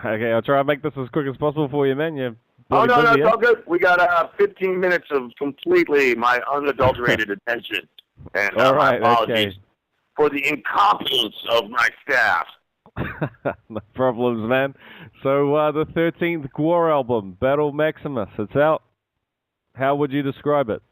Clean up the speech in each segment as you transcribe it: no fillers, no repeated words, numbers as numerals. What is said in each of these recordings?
Okay, I'll try to make this as quick as possible for you, man. You're Oh, bloody no, busy, it's yeah? all good. We got 15 minutes of completely my unadulterated attention. And All my right, apologies okay. for the incompetence of my staff. No problems, man. So, the 13th GWAR album, Battle Maximus, it's out. How would you describe it?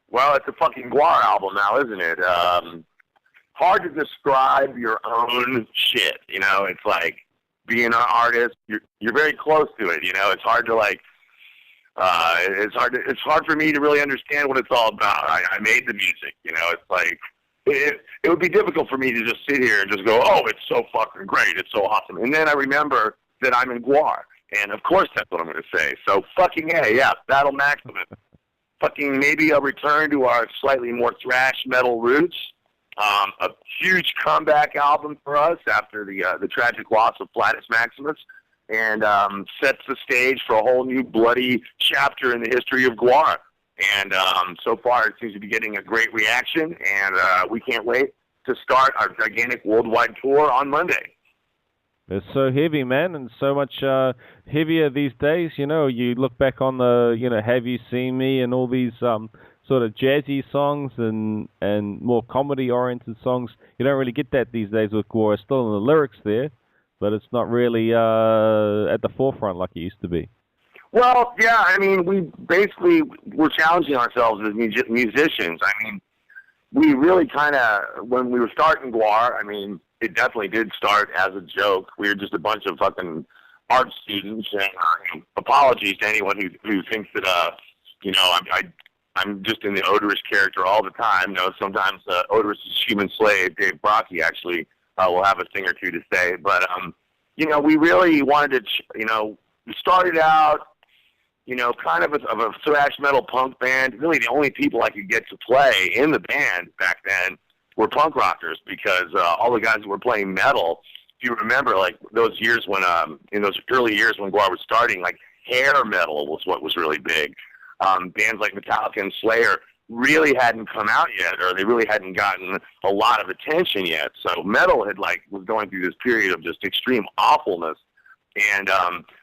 Well, it's a fucking GWAR album now, isn't it? Hard to describe your own shit. You know, it's like being an artist. You're very close to it. You know, it's hard to like. It's hard for me to really understand what it's all about. I made the music. You know, it's like it would be difficult for me to just sit here and just go, oh, it's so fucking great, it's so awesome. And then I remember that I'm in GWAR, and of course that's what I'm going to say. So fucking A, yeah, Battle Maximus. Fucking maybe a return to our slightly more thrash metal roots. A huge comeback album for us after the tragic loss of Flatus Maximus, and sets the stage for a whole new bloody chapter in the history of GWAR. And so far it seems to be getting a great reaction, and we can't wait to start our gigantic worldwide tour on Monday. It's so heavy, man, and so much heavier these days. You know, you look back on the, Have You Seen Me and all these sort of jazzy songs and more comedy-oriented songs. You don't really get that these days with GWAR. It's still in the lyrics there, but it's not really at the forefront like it used to be. Well, yeah, I mean, we're challenging ourselves as musicians. I mean, we really kind of, when we were starting GWAR, I mean, it definitely did start as a joke. We were just a bunch of fucking art students, and apologies to anyone who thinks that, I'm just in the Oderus character all the time. No, sometimes Oderus' human slave, Dave Brockie, actually will have a thing or two to say. But, we really wanted to, we started out, kind of a thrash metal punk band. Really the only people I could get to play in the band back then were punk rockers, because all the guys that were playing metal, if you remember, like those years when, in those early years when GWAR was starting, like hair metal was what was really big. Bands like Metallica and Slayer really hadn't come out yet, or they really hadn't gotten a lot of attention yet. So metal was going through this period of just extreme awfulness. And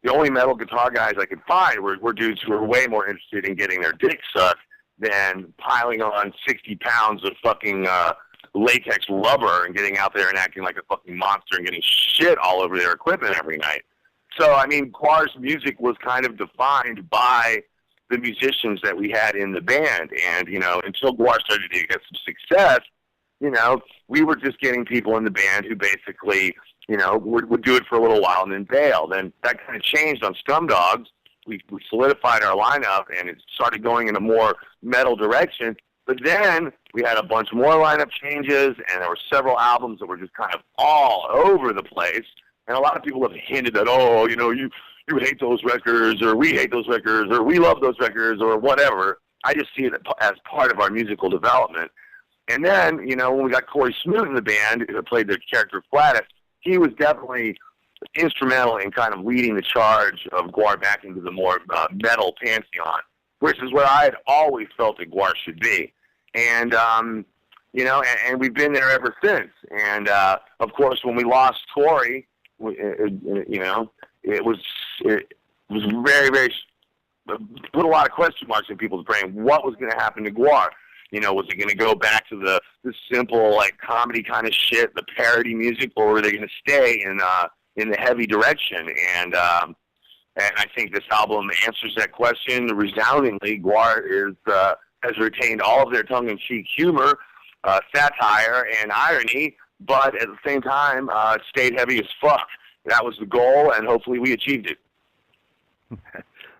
the only metal guitar guys I could find were dudes who were way more interested in getting their dick sucked than piling on 60 pounds of fucking latex rubber and getting out there and acting like a fucking monster and getting shit all over their equipment every night. So, I mean, GWAR's music was kind of defined by the musicians that we had in the band. And, until GWAR started to get some success, we were just getting people in the band who basically, would do it for a little while and then bail. Then that kind of changed on Scum Dogs. We solidified our lineup, and it started going in a more metal direction. But then we had a bunch more lineup changes, and there were several albums that were just kind of all over the place. And a lot of people have hinted that, you hate those records, or we hate those records, or we love those records, or whatever. I just see it as part of our musical development. And then, when we got Corey Smoot in the band, who played the character Flatus, he was definitely instrumental in kind of leading the charge of GWAR back into the more metal pantheon, which is where I had always felt that GWAR should be. And, and we've been there ever since. And, of course, when we lost Corey, it was very, very, put a lot of question marks in people's brain. What was going to happen to GWAR? Was it going to go back to the simple, like, comedy kind of shit, the parody music, or were they going to stay in the heavy direction? And I think this album answers that question resoundingly. GWAR has retained all of their tongue-in-cheek humor, satire, and irony, but at the same time, stayed heavy as fuck. That was the goal, and hopefully we achieved it.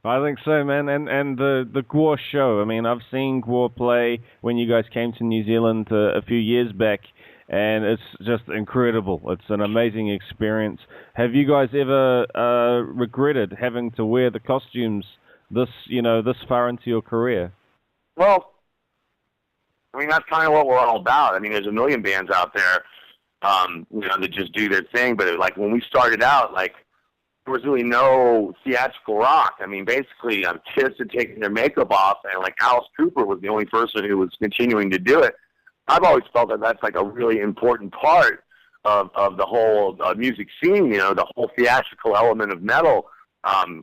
I think so, man. And the GWAR show, I mean, I've seen GWAR play when you guys came to New Zealand a few years back, and it's just incredible. It's an amazing experience. Have you guys ever regretted having to wear the costumes this far into your career? Well, I mean, that's kind of what we're all about. I mean, there's a million bands out there, that just do their thing. But like when we started out, like there was really no theatrical rock. I mean, basically, kids had taken their makeup off, and like Alice Cooper was the only person who was continuing to do it. I've always felt that that's like a really important part of the whole music scene. You know, the whole theatrical element of metal.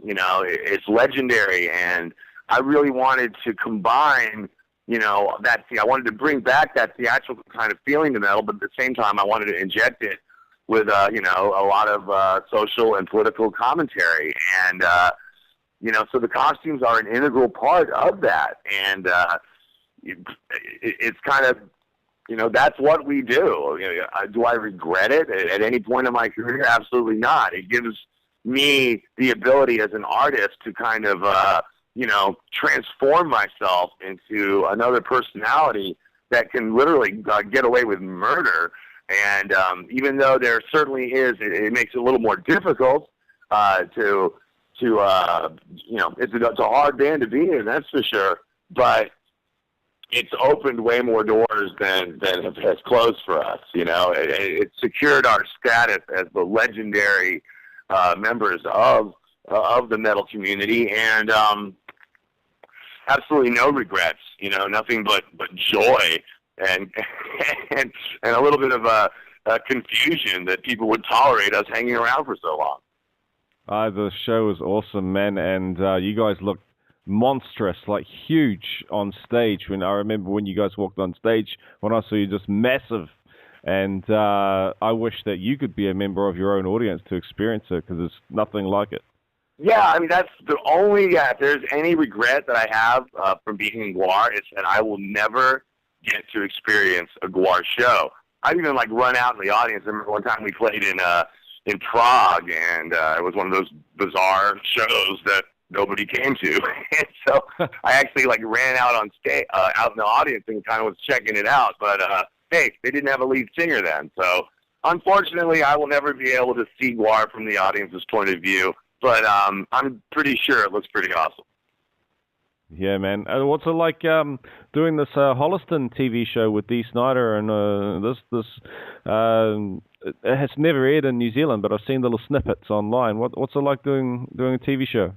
You know, it's legendary, and I really wanted to combine, you know, I wanted to bring back that theatrical kind of feeling to metal, but at the same time, I wanted to inject it with, you know, a lot of social and political commentary, and you know, so the costumes are an integral part of that, and it's kind of, you know, that's what we do. You know, do I regret it at any point in my career? Absolutely not. It gives me the ability as an artist to kind of, you know, transform myself into another personality that can literally get away with murder. And even though there certainly is, it makes it a little more difficult to you know, it's a hard band to be in, that's for sure. But it's opened way more doors than has closed for us. You know, it secured our status as the legendary members of the metal community, and absolutely no regrets. You know, nothing but joy and and a little bit of a confusion that people would tolerate us hanging around for so long. The show was awesome, man, and you guys looked monstrous, like huge on stage. When I remember when you guys walked on stage, when I saw you, just massive. And I wish that you could be a member of your own audience to experience it, because there's nothing like it. Yeah, I mean, that's the only, if there's any regret that I have from being in GWAR, it's that I will never get to experience a GWAR show. I'd even, like, run out in the audience. I remember one time we played in Prague, and it was one of those bizarre shows that nobody came to. And so I actually, like, ran out on stage, out in the audience, and kind of was checking it out. But, hey, they didn't have a lead singer then. So, unfortunately, I will never be able to see GWAR from the audience's point of view. But I'm pretty sure it looks pretty awesome. Yeah, man. What's it like doing this Holliston TV show with Dee Snider? And this it has never aired in New Zealand, but I've seen little snippets online. What's it like doing a TV show?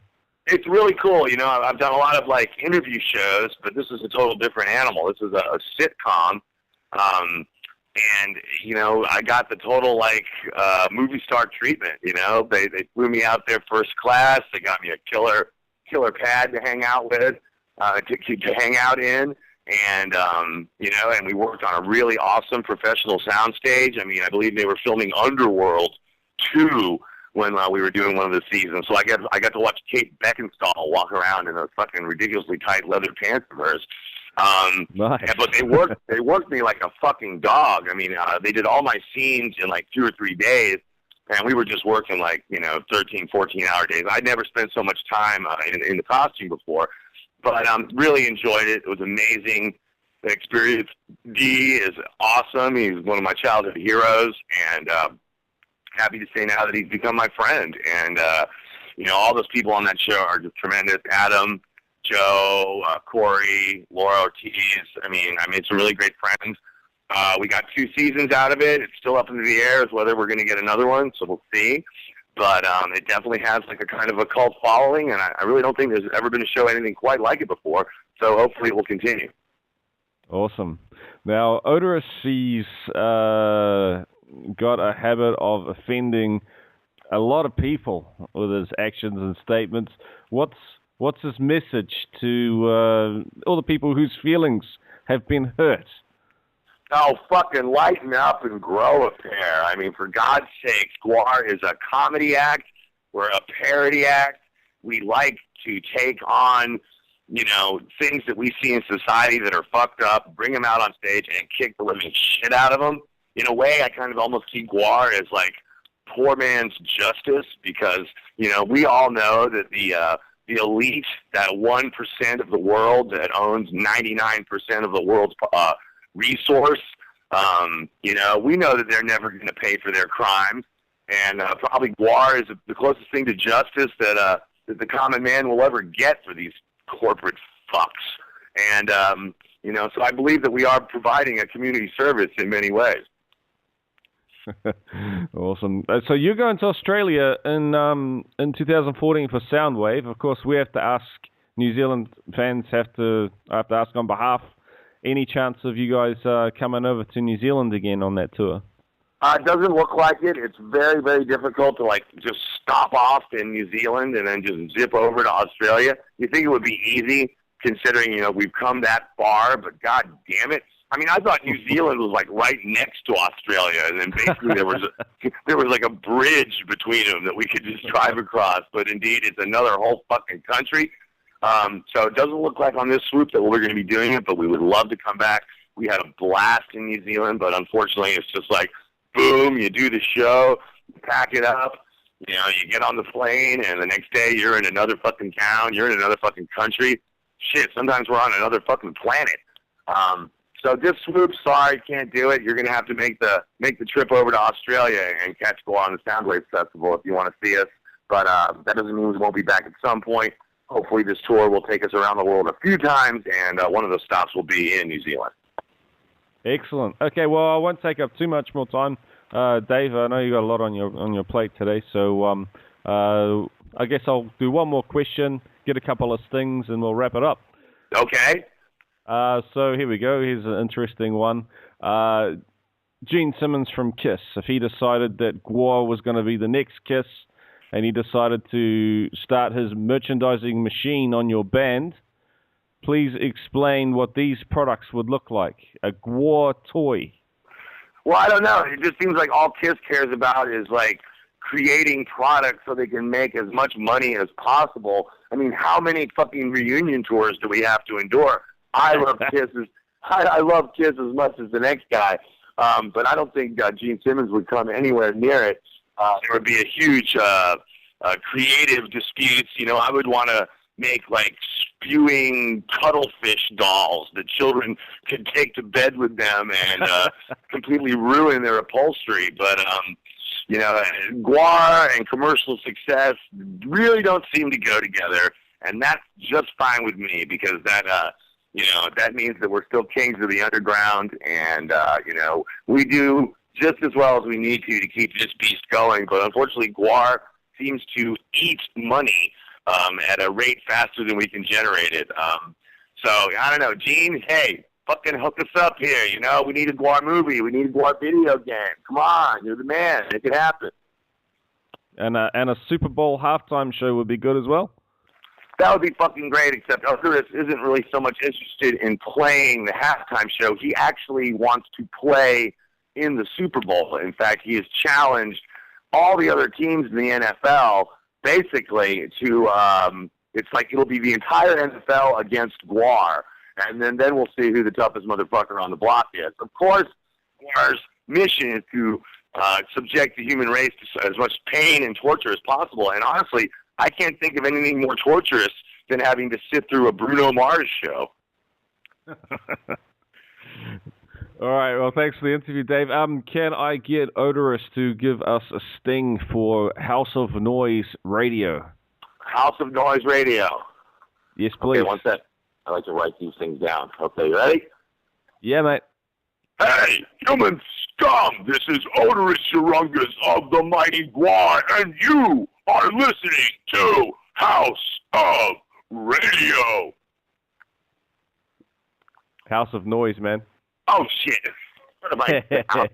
It's really cool. You know, I've done a lot of, like, interview shows, but this is a total different animal. This is a sitcom. And, you know, I got the total, like, movie star treatment, you know. They flew me out there first class. They got me a killer pad to hang out with, to hang out in. And, you know, and we worked on a really awesome professional soundstage. I mean, I believe they were filming Underworld 2 when we were doing one of the seasons. So I got to watch Kate Beckinsale walk around in those fucking ridiculously tight leather pants of hers. Nice. But they worked me like a fucking dog. I mean, they did all my scenes in like 2 or 3 days, and we were just working like, you know, 13, 14-hour days. I'd never spent so much time in the costume before, but really enjoyed it. It was amazing. The experience. Dee is awesome. He's one of my childhood heroes, and happy to say now that he's become my friend. And, you know, all those people on that show are just tremendous. Adam, Joe, Corey, Laura Ortiz. I mean, I made some really great friends. We got 2 seasons out of it. It's still up in the air as whether we're going to get another one, so we'll see. But it definitely has like a kind of a cult following, and I really don't think there's ever been a show anything quite like it before. So hopefully it will continue. Awesome. Now, Oderus, he's got a habit of offending a lot of people with his actions and statements. What's his message to all the people whose feelings have been hurt? Oh, fucking lighten up and grow a pair. I mean, for God's sake, GWAR is a comedy act. We're a parody act. We like to take on, you know, things that we see in society that are fucked up, bring them out on stage, and kick the living shit out of them. In a way, I kind of almost see GWAR as like poor man's justice, because, you know, we all know that the elite, that 1% of the world that owns 99% of the world's resource, you know, we know that they're never going to pay for their crimes, and probably GWAR is the closest thing to justice that the common man will ever get for these corporate fucks. And, you know, so I believe that we are providing a community service in many ways. Awesome. So you're going to Australia in 2014 for Soundwave. Of course, we have to ask, New Zealand fans I have to ask on behalf, any chance of you guys coming over to New Zealand again on that tour? It doesn't look like it. It's very, very difficult to like just stop off in New Zealand and then just zip over to Australia. You think it would be easy, considering we've come that far, but god damn it! I mean, I thought New Zealand was like right next to Australia, and then basically there was like a bridge between them that we could just drive across. But indeed, it's another whole fucking country. So it doesn't look like on this swoop that we're going to be doing it, but we would love to come back. We had a blast in New Zealand, but unfortunately, it's just like boom, you do the show, you pack it up, you get on the plane, and the next day you're in another fucking town, you're in another fucking country. Shit, sometimes we're on another fucking planet. So this swoop, sorry, can't do it. You're gonna have to make the trip over to Australia and catch GWAR on the Soundwave Festival if you want to see us. But that doesn't mean we won't be back at some point. Hopefully this tour will take us around the world a few times, and one of those stops will be in New Zealand. Excellent. Okay, well, I won't take up too much more time. Dave, I know you got a lot on your plate today, so I guess I'll do one more question, get a couple of stings, and we'll wrap it up. Okay. So here we go. Here's an interesting one. Gene Simmons from Kiss, if he decided that GWAR was going to be the next Kiss, and he decided to start his merchandising machine on your band, please explain what these products would look like. A GWAR toy. Well, I don't know. It just seems like all Kiss cares about is like creating products so they can make as much money as possible. I mean, how many fucking reunion tours do we have to endure? I love Kiss. I love Kiss as much as the next guy, but I don't think Gene Simmons would come anywhere near it. There would be a huge creative disputes. I would want to make like spewing cuttlefish dolls that children could take to bed with them and completely ruin their upholstery. But GWAR and commercial success really don't seem to go together, and that's just fine with me because that that means that we're still kings of the underground, and we do just as well as we need to keep this beast going. But unfortunately, GWAR seems to eat money at a rate faster than we can generate it. So, I don't know. Gene, hey, fucking hook us up here, We need a GWAR movie. We need a GWAR video game. Come on, you're the man. Make it happen. And a Super Bowl halftime show would be good as well? That would be fucking great, except Oderus isn't really so much interested in playing the halftime show. He actually wants to play in the Super Bowl. In fact, he has challenged all the other teams in the NFL basically to it's like it'll be the entire NFL against GWAR, and then we'll see who the toughest motherfucker on the block is. Of course, GWAR's mission is to subject the human race to as much pain and torture as possible, and honestly, I can't think of anything more torturous than having to sit through a Bruno Mars show. All right, well, thanks for the interview, Dave. Can I get Oderus to give us a sting for House of Noise Radio? House of Noise Radio. Yes, please. Okay, one sec. I like to write these things down. Okay, you ready? Yeah, mate. Hey, human scum! This is Oderus Urungus of the mighty GWAR, and you are listening to House of Radio. House of Noise, man. Oh, shit. What am I? House,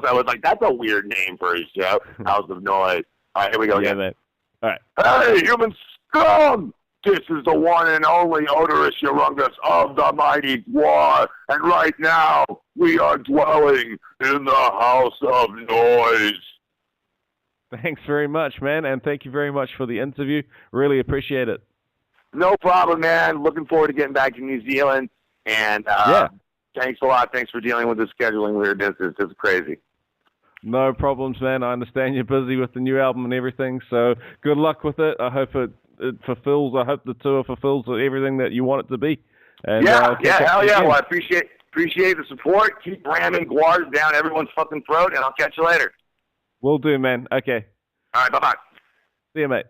I was like, that's a weird name for a show. House of Noise. All right, here we go again. Man. All right. Hey, human scum! This is the one and only Oderus Urungus of the mighty GWAR, and right now we are dwelling in the House of Noise. Thanks very much, man, and thank you very much for the interview. Really appreciate it. No problem, man. Looking forward to getting back to New Zealand, and thanks a lot. Thanks for dealing with the scheduling weirdness. It's just crazy. No problems, man. I understand you're busy with the new album and everything, so good luck with it. I hope it fulfills. I hope the tour fulfills everything that you want it to be. And, hell yeah. Well, I appreciate the support. Keep ramming GWARs down everyone's fucking throat, and I'll catch you later. Will do, man. Okay. All right, bye-bye. See you, mate.